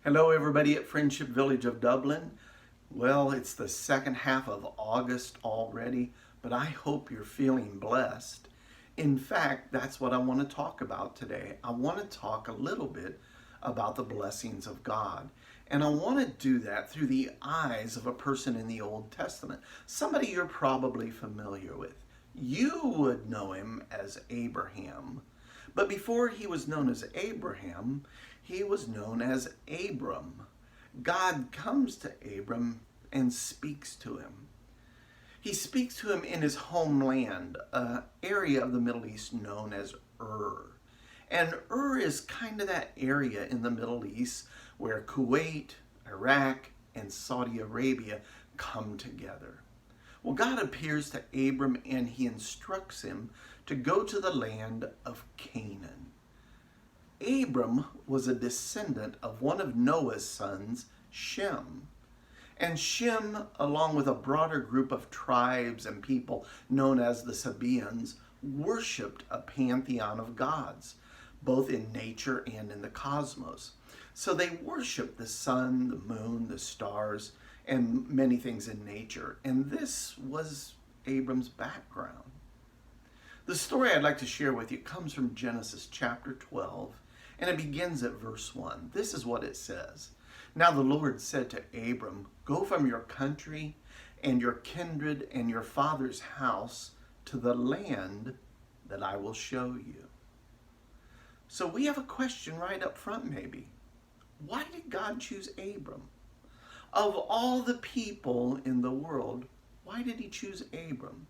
Hello, everybody at Friendship Village of Dublin. Well, it's the second half of August already, but I hope you're feeling blessed. In fact, that's what I want to talk about today. I want to talk a little bit about the blessings of God. And I want to do that through the eyes of a person in the Old Testament, somebody you're probably familiar with. You would know him as Abraham. But before he was known as Abraham, he was known as Abram. God comes to Abram and speaks to him. He speaks to him in his homeland, an area of the Middle East known as Ur. And Ur is kind of that area in the Middle East where Kuwait, Iraq, and Saudi Arabia come together. Well, God appears to Abram and he instructs him to go to the land of Canaan. Abram was a descendant of one of Noah's sons, Shem. And Shem, along with a broader group of tribes and people known as the Sabaeans, worshipped a pantheon of gods, both in nature and in the cosmos. So they worshiped the sun, the moon, the stars, and many things in nature. And this was Abram's background. The story I'd like to share with you comes from Genesis chapter 12, and it begins at verse 1. This is what it says. Now the Lord said to Abram, "Go from your country and your kindred and your father's house to the land that I will show you." So we have a question right up front maybe. Why did God choose Abram? Of all the people in the world, why did he choose Abram?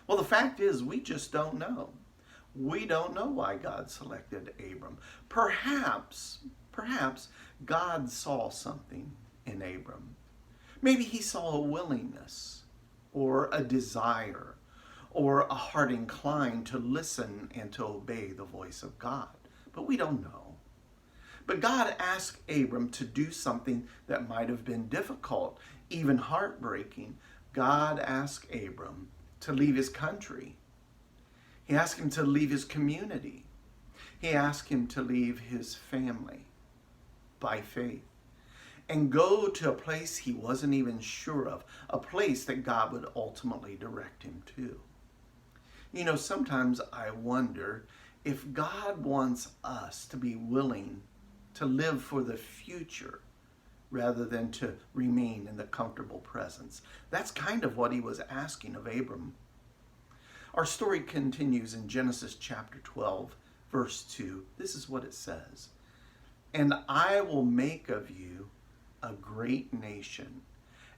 Well, the fact is, we just don't know. We don't know why God selected Abram. Perhaps God saw something in Abram. Maybe he saw a willingness or a desire or a heart inclined to listen and to obey the voice of God. But we don't know. But God asked Abram to do something that might have been difficult, even heartbreaking. God asked Abram to leave his country. He asked him to leave his community. He asked him to leave his family by faith and go to a place he wasn't even sure of, a place that God would ultimately direct him to. You know, sometimes I wonder if God wants us to be willing to live for the future rather than to remain in the comfortable presence. That's kind of what he was asking of Abram. Our story continues in Genesis chapter 12, verse 2. This is what it says. "And I will make of you a great nation,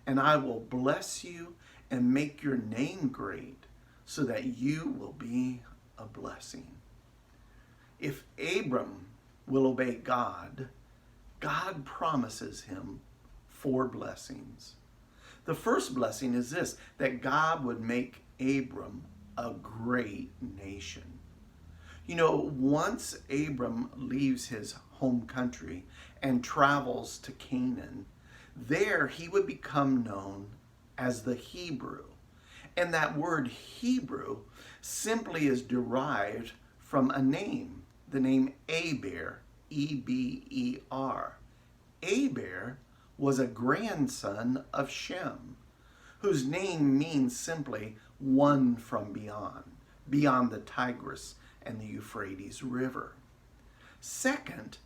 and I will bless you and make your name great, so that you will be a blessing." If Abram will obey God, God promises him 4 blessings. The first blessing is this, that God would make Abram a great nation. You know, once Abram leaves his home country and travels to Canaan, there he would become known as the Hebrew. And that word Hebrew simply is derived from a name, the name Eber, E-B-E-R. Eber was a grandson of Shem, whose name means simply one from beyond the Tigris and the Euphrates River. Second,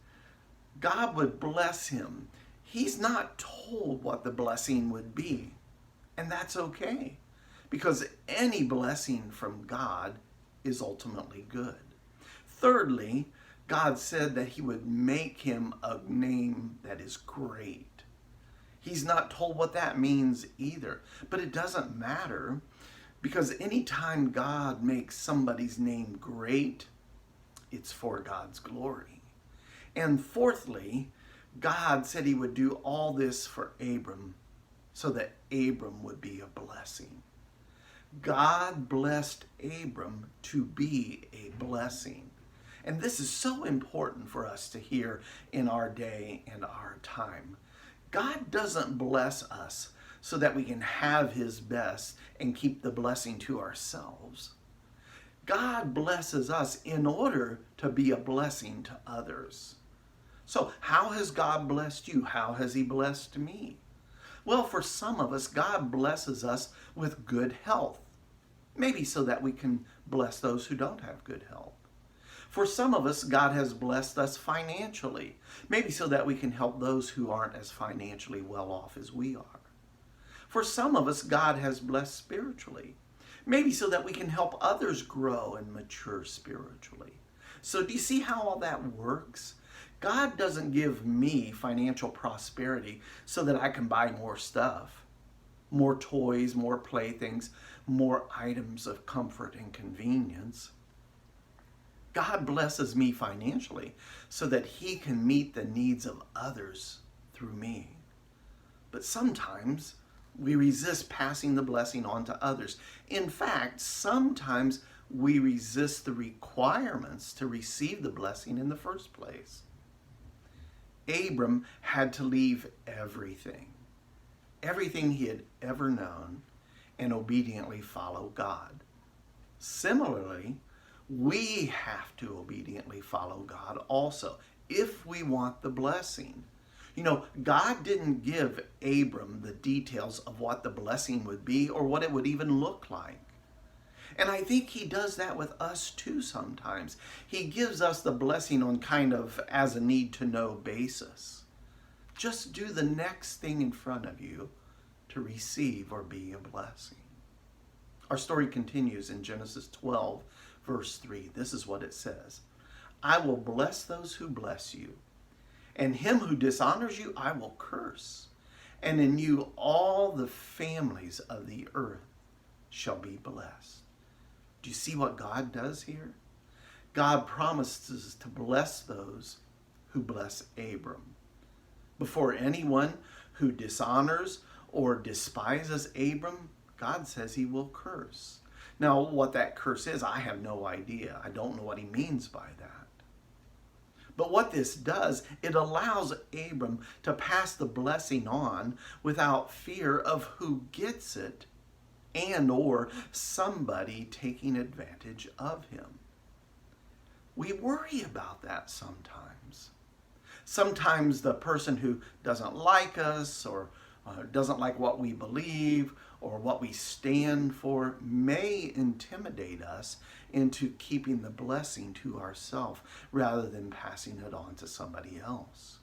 God would bless him. He's not told what the blessing would be, and that's okay, because any blessing from God is ultimately good. Thirdly, God said that he would make him a name that is great. He's not told what that means either, but it doesn't matter, because anytime God makes somebody's name great, it's for God's glory. And fourthly, God said he would do all this for Abram so that Abram would be a blessing. God blessed Abram to be a blessing. And this is so important for us to hear in our day and our time. God doesn't bless us so that we can have his best and keep the blessing to ourselves. God blesses us in order to be a blessing to others. So how has God blessed you? How has he blessed me? Well, for some of us, God blesses us with good health. Maybe so that we can bless those who don't have good health. For some of us, God has blessed us financially. Maybe so that we can help those who aren't as financially well off as we are. For some of us, God has blessed spiritually. Maybe so that we can help others grow and mature spiritually. So do you see how all that works? God doesn't give me financial prosperity so that I can buy more stuff, more toys, more playthings, more items of comfort and convenience. God blesses me financially so that he can meet the needs of others through me. But sometimes we resist passing the blessing on to others. In fact, sometimes we resist the requirements to receive the blessing in the first place. Abram had to leave everything he had ever known, and obediently follow God. Similarly, we have to obediently follow God also if we want the blessing. You know, God didn't give Abram the details of what the blessing would be or what it would even look like. And I think he does that with us too sometimes. He gives us the blessing on kind of as a need-to-know basis. Just do the next thing in front of you to receive or be a blessing. Our story continues in Genesis 12, verse 3. This is what it says. I will bless those who bless you, and him who dishonors you I will curse. And in you all the families of the earth shall be blessed. Do you see what God does here? God promises to bless those who bless Abram. Before anyone who dishonors or despises Abram, God says he will curse. Now, what that curse is, I have no idea. I don't know what he means by that. But what this does, it allows Abram to pass the blessing on without fear of who gets it and or somebody taking advantage of him. We worry about that sometimes. Sometimes the person who doesn't like us or doesn't like what we believe or what we stand for may intimidate us into keeping the blessing to ourselves rather than passing it on to somebody else.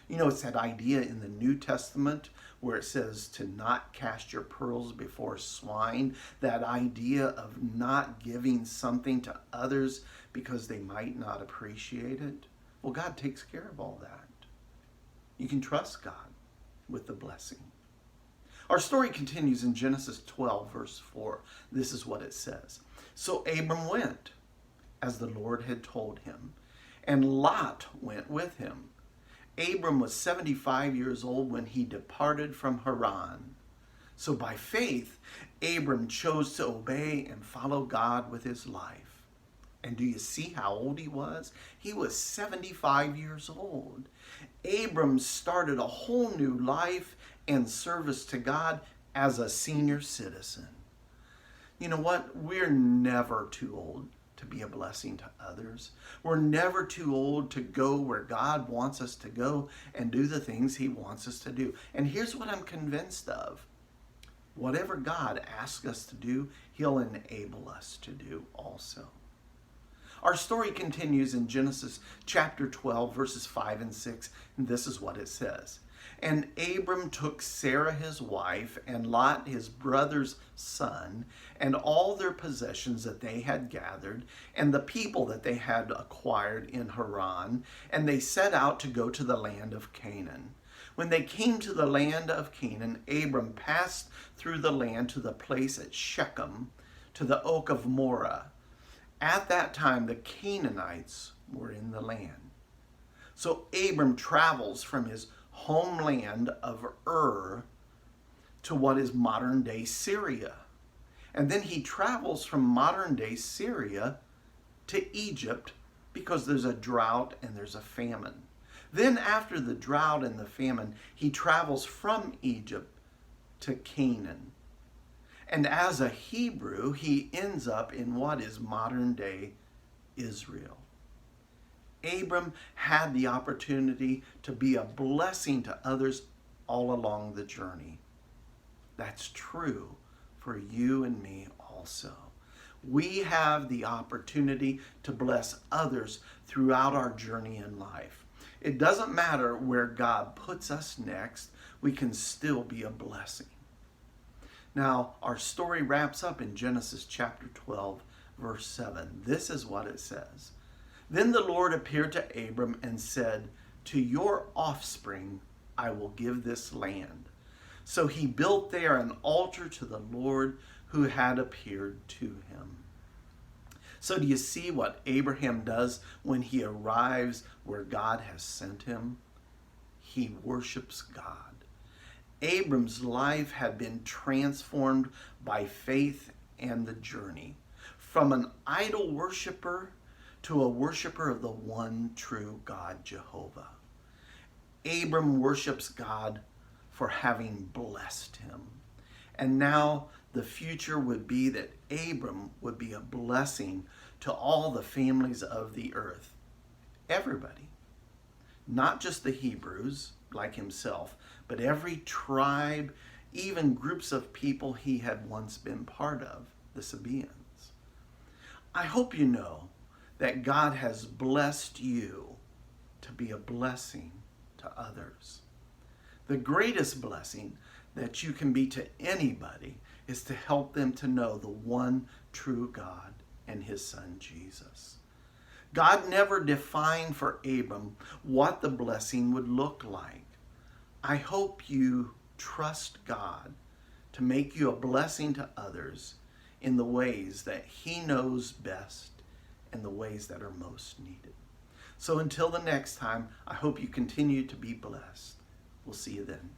You know, it's that idea in the New Testament where it says to not cast your pearls before swine, that idea of not giving something to others because they might not appreciate it. Well, God takes care of all that. You can trust God with the blessing. Our story continues in Genesis 12, verse 4. This is what it says. So Abram went, as the Lord had told him, and Lot went with him. Abram was 75 years old when he departed from Haran. So by faith, Abram chose to obey and follow God with his life. And do you see how old he was? He was 75 years old. Abram started a whole new life and service to God as a senior citizen. You know what? We're never too old to be a blessing to others. We're never too old to go where God wants us to go and do the things he wants us to do. And here's what I'm convinced of. Whatever God asks us to do, he'll enable us to do also. Our story continues in Genesis chapter 12, verses 5 and 6, and this is what it says. And Abram took Sarah his wife, and Lot his brother's son, and all their possessions that they had gathered, and the people that they had acquired in Haran, and they set out to go to the land of Canaan. When they came to the land of Canaan, Abram passed through the land to the place at Shechem, to the oak of Moreh. At that time, the Canaanites were in the land. So Abram travels from his homeland of Ur to what is modern-day Syria. And then he travels from modern-day Syria to Egypt because there's a drought and there's a famine. Then after the drought and the famine, he travels from Egypt to Canaan. And as a Hebrew, he ends up in what is modern-day Israel. Abram had the opportunity to be a blessing to others all along the journey. That's true for you and me also. We have the opportunity to bless others throughout our journey in life. It doesn't matter where God puts us next, we can still be a blessing. Now, our story wraps up in Genesis chapter 12, verse 7. This is what it says. Then the Lord appeared to Abram and said, "To your offspring I will give this land." So he built there an altar to the Lord who had appeared to him. So do you see what Abraham does when he arrives where God has sent him? He worships God. Abram's life had been transformed by faith and the journey, from an idol worshiper to a worshiper of the one true God, Jehovah. Abram worships God for having blessed him. And now the future would be that Abram would be a blessing to all the families of the earth. Everybody. Not just the Hebrews, like himself, but every tribe, even groups of people he had once been part of, the Sabaeans. I hope you know that God has blessed you to be a blessing to others. The greatest blessing that you can be to anybody is to help them to know the one true God and his son Jesus. God never defined for Abram what the blessing would look like. I hope you trust God to make you a blessing to others in the ways that he knows best and the ways that are most needed. So until the next time, I hope you continue to be blessed. We'll see you then.